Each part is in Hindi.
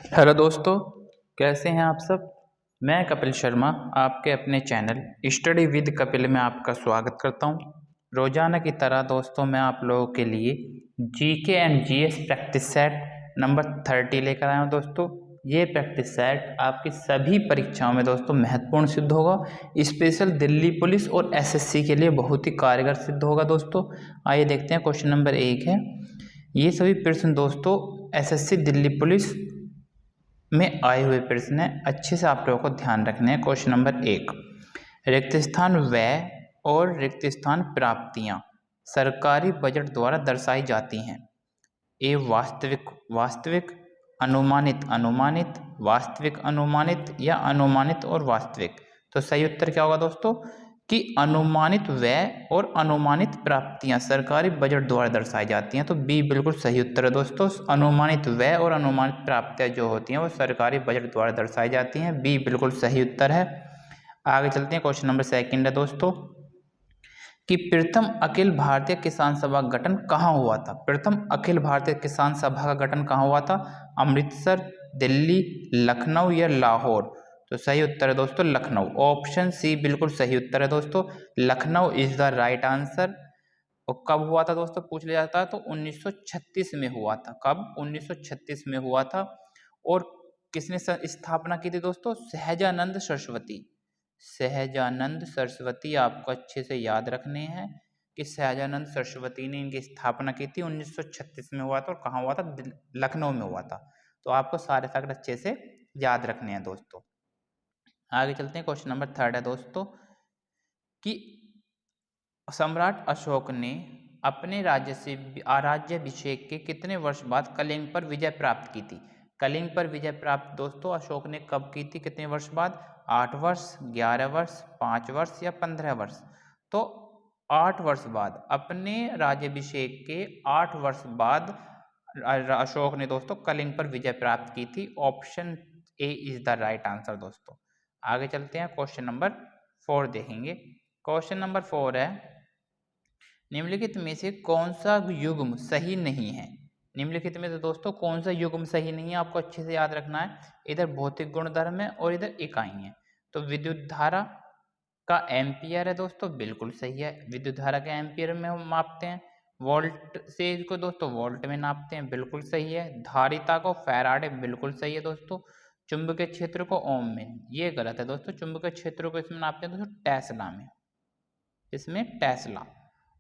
हेलो दोस्तों, कैसे हैं आप सब। मैं कपिल शर्मा आपके अपने चैनल स्टडी विद कपिल में आपका स्वागत करता हूं। रोजाना की तरह दोस्तों मैं आप लोगों के लिए GK and GS practice set number 30 लेकर आया हूं। दोस्तों ये प्रैक्टिस सेट आपकी सभी परीक्षाओं में दोस्तों महत्वपूर्ण सिद्ध होगा। स्पेशल दिल्ली पुलिस और एसएससी के लिए बहुत ही कारगर सिद्ध होगा। दोस्तों आइए देखते हैं। क्वेश्चन नंबर 1 है, ये सभी प्रश्न दोस्तों एसएससी दिल्ली पुलिस में आए हुए प्रश्न है, अच्छे से आप लोगों को ध्यान रखने हैं। क्वेश्चन नंबर 1, रिक्त स्थान व्यय और रिक्त स्थान प्राप्तियां सरकारी बजट द्वारा दर्शाई जाती हैं। ए वास्तविक वास्तविक, अनुमानित अनुमानित, वास्तविक अनुमानित या अनुमानित और वास्तविक। तो सही उत्तर क्या होगा दोस्तों कि अनुमानित व्यय और अनुमानित प्राप्तियां सरकारी बजट द्वारा दर्शाई जाती हैं। तो बी बिल्कुल सही उत्तर है दोस्तों। अनुमानित व्यय और अनुमानित प्राप्तियां जो होती हैं वो सरकारी बजट द्वारा दर्शाई जाती हैं। बी बिल्कुल सही उत्तर है। आगे चलते हैं। क्वेश्चन नंबर 2 है दोस्तों कि प्रथम अखिल भारतीय किसान सभा का गठन कहाँ हुआ था। प्रथम अखिल भारतीय किसान सभा का गठन कहाँ हुआ था? अमृतसर, दिल्ली, लखनऊ या लाहौर। तो सही उत्तर है दोस्तों लखनऊ। ऑप्शन सी बिल्कुल सही उत्तर है दोस्तों, Lucknow is the right answer. और कब हुआ था दोस्तों पूछ लिया जाता है तो 1936 में हुआ था। कब? 1936 में हुआ था। और किसने स्थापना की थी दोस्तों? सहजानंद सरस्वती। सहजानंद सरस्वती आपको अच्छे से याद रखने हैं कि सहजानंद सरस्वती ने इनकी स्थापना की थी। 1936 में हुआ था। और कहाँ हुआ था? लखनऊ में हुआ था। तो आपको सारे फैक्ट अच्छे से याद रखने हैं दोस्तों। आगे चलते हैं। क्वेश्चन नंबर 3 है दोस्तों कि सम्राट अशोक ने अपने राज्याभिषेक के कितने वर्ष बाद कलिंग पर विजय प्राप्त की थी? कलिंग पर विजय प्राप्त दोस्तों अशोक ने कब की थी? कितने वर्ष बाद? 8 वर्ष, 11 वर्ष, 5 वर्ष या 15 वर्ष। तो 8 वर्ष बाद, अपने राज्याभिषेक के 8 वर्ष बाद अशोक ने दोस्तों कलिंग पर विजय प्राप्त की थी। Option A is the right answer दोस्तों। आगे चलते हैं। क्वेश्चन नंबर 4 देखेंगे। क्वेश्चन नंबर 4 है, निम्नलिखित में से कौन सा युग्म सही नहीं है? निम्नलिखित में से दोस्तों कौन सा युग्म सही नहीं है आपको अच्छे से याद रखना है। इधर भौतिक गुणधर्म है और इधर इकाई है। तो विद्युत धारा का एम्पियर है दोस्तों, बिल्कुल सही है। विद्युत धारा के एम्पियर में हम मापते हैं। वोल्ट से इसको दोस्तों वोल्ट में नापते हैं, बिल्कुल सही है। धारिता को फैराडे, बिल्कुल सही है दोस्तों। चुंबकीय क्षेत्र को ओम में, ये गलत है दोस्तों। चुंबकीय क्षेत्र को इसमें नापते हैं दोस्तों टेस्ला में, इसमें टेस्ला।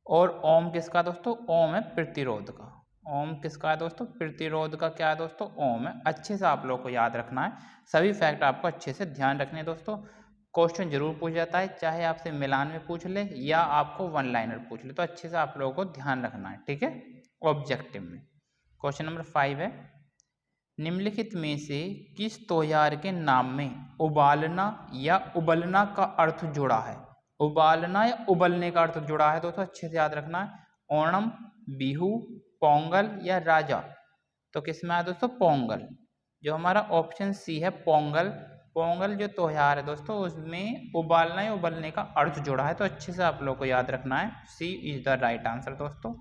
और ओम किसका दोस्तों? ओम है प्रतिरोध का। ओम किसका है दोस्तों? प्रतिरोध का क्या है दोस्तों? ओम है। अच्छे से आप लोग को याद रखना है, सभी फैक्ट आपको अच्छे से ध्यान रखने हैं दोस्तों। क्वेश्चन जरूर पूछ जाता है, चाहे आपसे मिलान में पूछ ले या आपको वन लाइनर पूछ ले, तो अच्छे से आप लोगों को ध्यान रखना है, ठीक है, ऑब्जेक्टिव में। क्वेश्चन नंबर 5 है, निम्नलिखित में से किस त्योहार के नाम में उबालना या उबलना का अर्थ जुड़ा है? उबालना या उबलने का अर्थ जुड़ा है दोस्तों, अच्छे से याद रखना है। ओणम, बिहू, पोंगल या राजा। तो किसमें आया दोस्तों? पोंगल। जो हमारा ऑप्शन सी है पोंगल। पोंगल जो त्योहार है दोस्तों उसमें उबालना या उबलने का अर्थ जुड़ा है। तो अच्छे से आप लोग को याद रखना है, सी इज द राइट आंसर दोस्तों।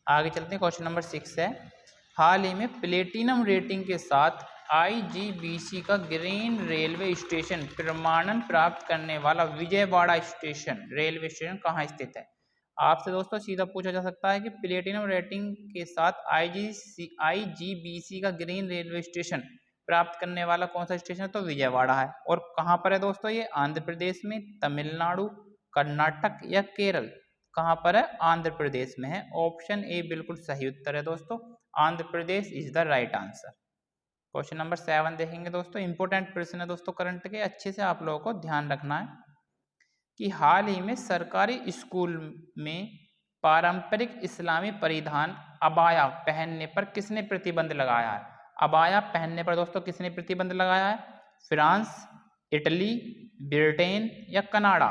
आगे चलते हैं। क्वेश्चन नंबर 6 है, हाल ही में प्लेटिनम रेटिंग के साथ आईजीबीसी का ग्रीन रेलवे स्टेशन प्रमाणन प्राप्त करने वाला विजयवाड़ा स्टेशन रेलवे स्टेशन कहाँ स्थित है? आपसे दोस्तों सीधा पूछा जा सकता है कि प्लेटिनम रेटिंग के साथ आईजीबीसी का ग्रीन रेलवे स्टेशन प्राप्त करने वाला कौन सा स्टेशन है? तो विजयवाड़ा है। और कहाँ पर है दोस्तों ये? आंध्र प्रदेश में, तमिलनाडु, कर्नाटक या केरल। कहाँ पर है? आंध्र प्रदेश में है। ऑप्शन ए बिल्कुल सही उत्तर है दोस्तों, Andhra Pradesh is the right answer. Question number 7 देखेंगे दोस्तों, इंपोर्टेंट प्रश्न है दोस्तों करंट के, अच्छे से आप लोगों को ध्यान रखना है कि हाल ही में सरकारी स्कूल में पारंपरिक इस्लामी परिधान अबाया पहनने पर किसने प्रतिबंध लगाया है? अबाया पहनने पर दोस्तों किसने प्रतिबंध लगाया है? फ्रांस, इटली, ब्रिटेन या कनाडा।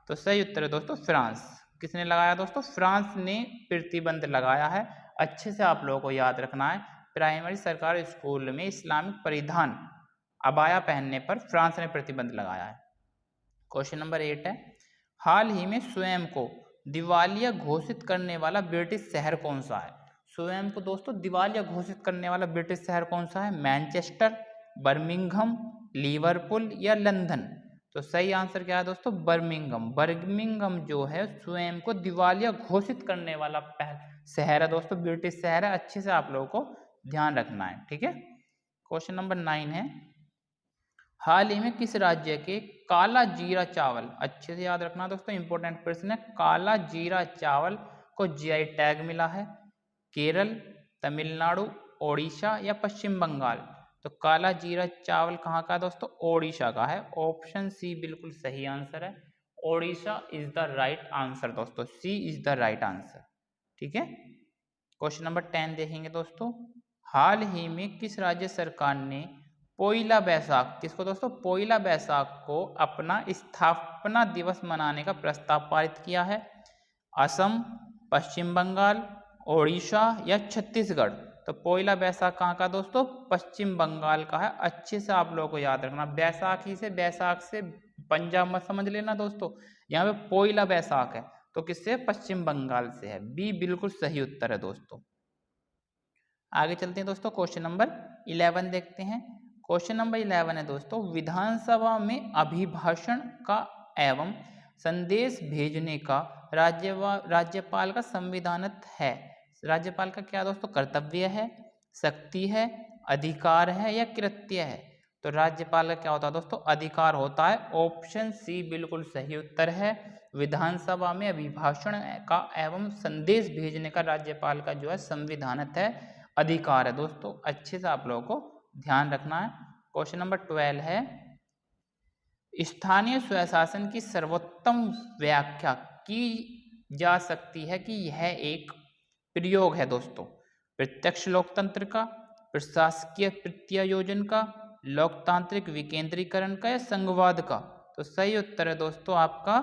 तो सही उत्तर है दोस्तों फ्रांस। किसने लगाया दोस्तों? फ्रांस ने प्रतिबंध लगाया है। अच्छे से आप लोगों को याद रखना है, प्राइमरी सरकारी स्कूल में इस्लामिक परिधान अबाया पहनने पर फ्रांस ने प्रतिबंध लगाया है। क्वेश्चन नंबर 8 है, हाल ही में स्वयं को दिवालिया घोषित करने वाला ब्रिटिश शहर कौन सा है? स्वयं को दोस्तों दिवालिया घोषित करने वाला ब्रिटिश शहर कौन सा है? मैनचेस्टर, बर्मिंघम, लिवरपूल या लंदन। तो सही आंसर क्या है दोस्तों? बर्मिंघम। बर्मिंघम जो है स्वयं को दिवालिया घोषित करने वाला शहर है दोस्तों, ब्रिटिश शहर है। अच्छे से आप लोगों को ध्यान रखना है, ठीक है। क्वेश्चन नंबर 9 है, हाल ही में किस राज्य के काला जीरा चावल, अच्छे से याद रखना दोस्तों, इंपॉर्टेंट प्रश्न है, काला जीरा चावल को जीआई टैग मिला है? केरल, तमिलनाडु, ओडिशा या पश्चिम बंगाल। तो काला जीरा चावल कहाँ का है दोस्तों? ओडिशा का है। ऑप्शन सी बिल्कुल सही आंसर है। Odisha is the right answer दोस्तों, सी इज द राइट आंसर, ठीक है। क्वेश्चन नंबर 10 देखेंगे दोस्तों, हाल ही में किस राज्य सरकार ने पोइला बैसाख, किसको दोस्तों? पोइला बैसाख को अपना स्थापना दिवस मनाने का प्रस्ताव पारित किया है? असम, पश्चिम बंगाल, ओडिशा या छत्तीसगढ़। तो पोइला बैसाख कहाँ का दोस्तों? पश्चिम बंगाल का है। अच्छे से आप लोगों को याद रखना, बैसाखी से, बैसाख से पंजाब मत समझ लेना दोस्तों, यहाँ पे पोइला बैसाख है तो किससे? पश्चिम बंगाल से है। बी बिल्कुल सही उत्तर है दोस्तों। आगे चलते हैं दोस्तों, क्वेश्चन नंबर 11 देखते हैं। क्वेश्चन नंबर 11 है दोस्तों, विधानसभा में अभिभाषण का एवं संदेश भेजने का राज्यपाल का संविधानत है? राज्यपाल का क्या दोस्तों? कर्तव्य है, शक्ति है, अधिकार है या कृत्य है? तो राज्यपाल का क्या होता है दोस्तों? अधिकार होता है। ऑप्शन सी बिल्कुल सही उत्तर है। विधानसभा में अभिभाषण का एवं संदेश भेजने का राज्यपाल का जो है संविधानत है, अधिकार है दोस्तों। अच्छे से आप लोगों को ध्यान रखना है। क्वेश्चन नंबर 12 है, स्थानीय स्वशासन की सर्वोत्तम व्याख्या की जा सकती है कि यह एक प्रयोग है दोस्तों? प्रत्यक्ष लोकतंत्र का, प्रशासकीय प्रत्यायोजन का, लोकतांत्रिक विकेंद्रीकरण का या संघवाद का? तो सही उत्तर है दोस्तों आपका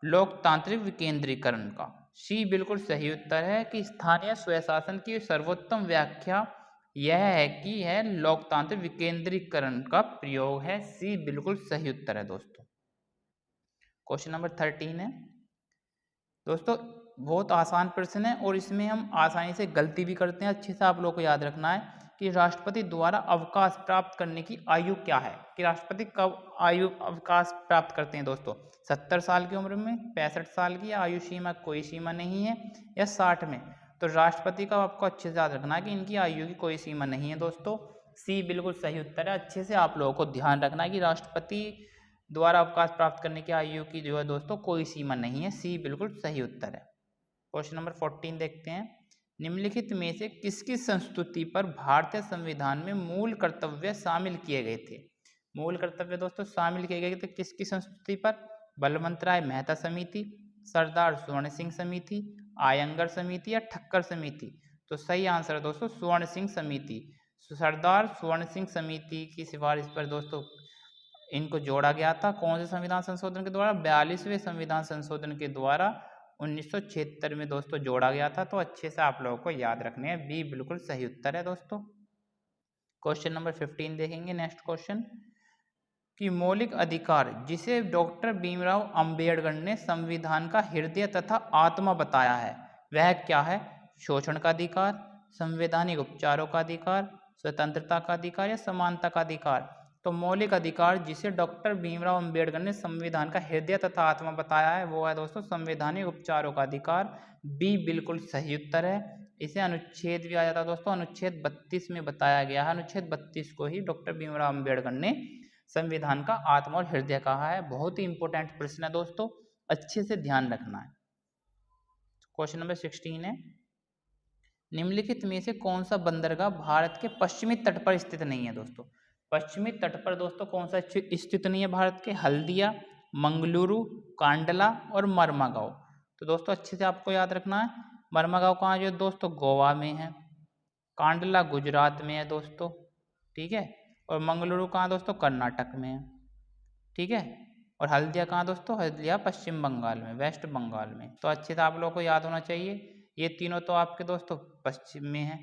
लोकतांत्रिक विकेंद्रीकरण का। सी बिल्कुल सही उत्तर है कि स्थानीय स्वशासन की सर्वोत्तम व्याख्या यह है कि यह लोकतांत्रिक विकेंद्रीकरण का प्रयोग है। सी बिल्कुल सही उत्तर है दोस्तों। क्वेश्चन नंबर 13 है दोस्तों, बहुत आसान प्रश्न है और इसमें हम आसानी से गलती भी करते हैं। अच्छे से आप लोगों को याद रखना है कि राष्ट्रपति द्वारा अवकाश प्राप्त करने की आयु क्या है? कि राष्ट्रपति कब अवकाश प्राप्त करते हैं दोस्तों? 70 साल की उम्र में, 65 साल की, या आयु सीमा कोई सीमा नहीं है, या 60 में? तो राष्ट्रपति का आपको अच्छे से याद रखना है कि इनकी आयु की कोई सीमा नहीं है दोस्तों। सी बिल्कुल सही उत्तर है। अच्छे से आप लोगों को ध्यान रखना है कि राष्ट्रपति द्वारा अवकाश प्राप्त करने की आयु की जो है दोस्तों कोई सीमा नहीं है। सी बिल्कुल सही उत्तर है। क्वेश्चन नंबर 14 देखते हैं, निम्नलिखित में से किसकी संस्तुति पर भारतीय संविधान में मूल कर्तव्य शामिल किए गए थे? मूल कर्तव्य दोस्तों शामिल किए गए थे किसकी संस्तुति पर? बलवंत राय मेहता समिति, सरदार स्वर्ण सिंह समिति, आयंगर समिति या ठक्कर समिति? तो सही आंसर है दोस्तों स्वर्ण सिंह समिति। सरदार स्वर्ण सिंह समिति की सिफारिश पर दोस्तों इनको जोड़ा गया था। कौन से संविधान संशोधन के द्वारा? 42वें संविधान संशोधन के द्वारा 1976 में दोस्तों जोड़ा गया था। तो अच्छे से आप लोगों को याद रखने हैं। बी बिल्कुल सही उत्तर है दोस्तों। क्वेश्चन नंबर 15 देखेंगे, नेक्स्ट क्वेश्चन, कि मौलिक अधिकार जिसे डॉक्टर भीमराव अंबेडकर ने संविधान का हृदय तथा आत्मा बताया है वह क्या है? शोषण का अधिकार, संवैधानिक उपचारों का अधिकार, स्वतंत्रता का अधिकार या समानता का अधिकार? तो मौलिक अधिकार जिसे डॉक्टर भीमराव अंबेडकर ने संविधान का हृदय तथा आत्मा बताया है वो है दोस्तों संवैधानिक उपचारों का अधिकार। बी बिल्कुल सही उत्तर है। इसे अनुच्छेद भी आ जाता है दोस्तों, अनुच्छेद 32 में बताया गया है। अनुच्छेद 32 को ही डॉक्टर भीमराव अंबेडकर ने संविधान का आत्मा और हृदय कहा है। बहुत ही इंपॉर्टेंट प्रश्न है दोस्तों, अच्छे से ध्यान रखना है। क्वेश्चन नंबर 16 है, निम्नलिखित में से कौन सा बंदरगाह भारत के पश्चिमी तट पर स्थित नहीं है दोस्तों? पश्चिमी तट पर दोस्तों कौन सा स्थित नहीं है भारत के? हल्दिया, मंगलुरु, कांडला और मरमागांव। तो दोस्तों अच्छे से आपको याद रखना है, मरमागांव कहाँ जो दोस्तों? गोवा में है। कांडला गुजरात में है दोस्तों, ठीक है। और मंगलुरु कहाँ दोस्तों? कर्नाटक में है, ठीक है। और हल्दिया कहाँ दोस्तों? हल्दिया पश्चिम बंगाल में, वेस्ट बंगाल में। तो अच्छे से आप लोगों को याद होना चाहिए। ये तीनों तो आपके दोस्तों पश्चिम में है,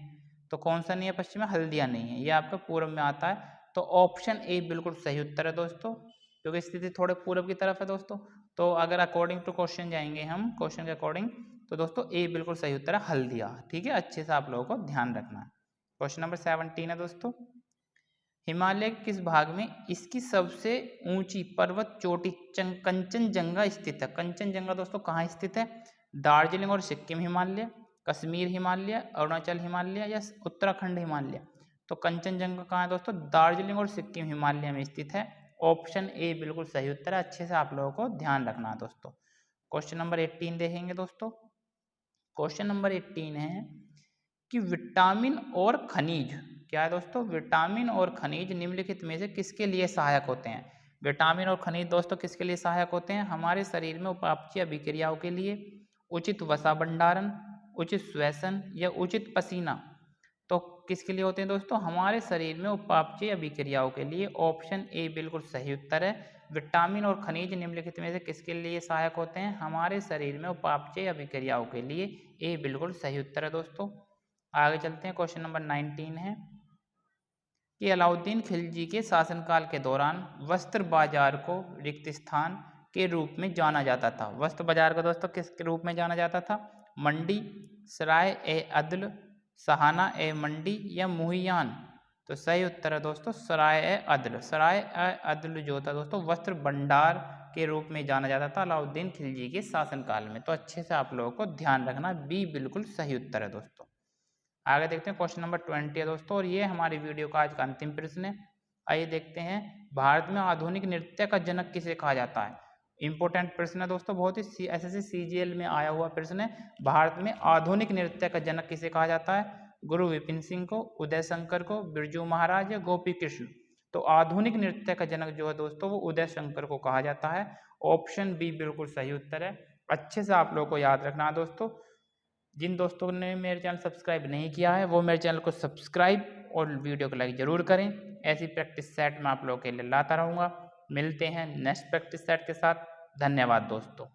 तो कौन सा नहीं है पश्चिम में? हल्दिया नहीं है, ये आपका पूर्व में आता है। तो ऑप्शन ए बिल्कुल सही उत्तर है दोस्तों, क्योंकि स्थिति थोड़े पूर्व की तरफ है दोस्तों। तो अगर अकॉर्डिंग टू क्वेश्चन जाएंगे हम, क्वेश्चन के अकॉर्डिंग, तो दोस्तों ए बिल्कुल सही उत्तर है हल्दिया। ठीक है, अच्छे से आप लोगों को ध्यान रखना है। क्वेश्चन नंबर 17 है दोस्तों, हिमालय के किस भाग में इसकी सबसे ऊंची पर्वत चोटी कंचनजंगा स्थित है? कंचनजंगा दोस्तों कहाँ स्थित है? दार्जिलिंग और सिक्किम हिमालय, कश्मीर हिमालय, अरुणाचल हिमालय या उत्तराखंड हिमालय? तो कंचनजंगा कहाँ है दोस्तों? दार्जिलिंग और सिक्किम हिमालय में स्थित है। ऑप्शन ए बिल्कुल सही उत्तर है, अच्छे से आप लोगों को ध्यान रखना है दोस्तों। क्वेश्चन नंबर 18 देखेंगे दोस्तों। क्वेश्चन नंबर 18 है कि विटामिन और खनिज, क्या है दोस्तों? विटामिन और खनिज निम्नलिखित में से किसके लिए सहायक होते हैं? विटामिन और खनिज दोस्तों किसके लिए सहायक होते हैं? हमारे शरीर में उपापचय अभिक्रियाओं के लिए, उचित वसा भंडारण, उचित श्वसन या उचित पसीना। तो किसके लिए होते हैं दोस्तों? हमारे शरीर में उपापचय अभिक्रियाओं के लिए। ऑप्शन ए बिल्कुल सही उत्तर है। विटामिन और खनिज निम्नलिखित में से किसके लिए सहायक होते हैं? हमारे शरीर में उपापचय अभिक्रियाओं के लिए। ए बिल्कुल सही उत्तर है दोस्तों। आगे चलते हैं। क्वेश्चन नंबर 19 है कि अलाउद्दीन खिलजी के शासनकाल के दौरान वस्त्र बाजार को रिक्त स्थान के रूप में जाना जाता था। वस्त्र बाजार को दोस्तों किस रूप में जाना जाता था? मंडी, सराय ए अदल, सहाना ए मंडी या मुहियान? तो सही उत्तर है दोस्तों सराय ए अदल। सराय ए अदल जो था दोस्तों वस्त्र भंडार के रूप में जाना जाता था अलाउद्दीन खिलजी के शासनकाल में। तो अच्छे से आप लोगों को ध्यान रखना, बी बिल्कुल सही उत्तर है दोस्तों। आगे देखते हैं। क्वेश्चन नंबर 20 है दोस्तों, और ये हमारी वीडियो का आज का अंतिम प्रश्न है। आइए देखते हैं, भारत में आधुनिक नृत्य का जनक किसे कहा जाता है? इंपॉर्टेंट प्रश्न है दोस्तों, बहुत ही एसएससी सीजीएल में आया हुआ प्रश्न है। भारत में आधुनिक नृत्य का जनक किसे कहा जाता है? गुरु विपिन सिंह को, उदय शंकर को, बिरजू महाराज या गोपी कृष्ण? तो आधुनिक नृत्य का जनक जो है दोस्तों वो उदय शंकर को कहा जाता है। ऑप्शन बी बिल्कुल सही उत्तर है। अच्छे से आप लोगों को याद रखना है दोस्तों। जिन दोस्तों ने मेरे चैनल सब्सक्राइब नहीं किया है वो मेरे चैनल को सब्सक्राइब और वीडियो को लाइक जरूर करें। ऐसी प्रैक्टिस सेट मैं आप लोगों के लिए लाता रहूँगा। मिलते हैं नेक्स्ट प्रैक्टिस सेट के साथ। धन्यवाद दोस्तों।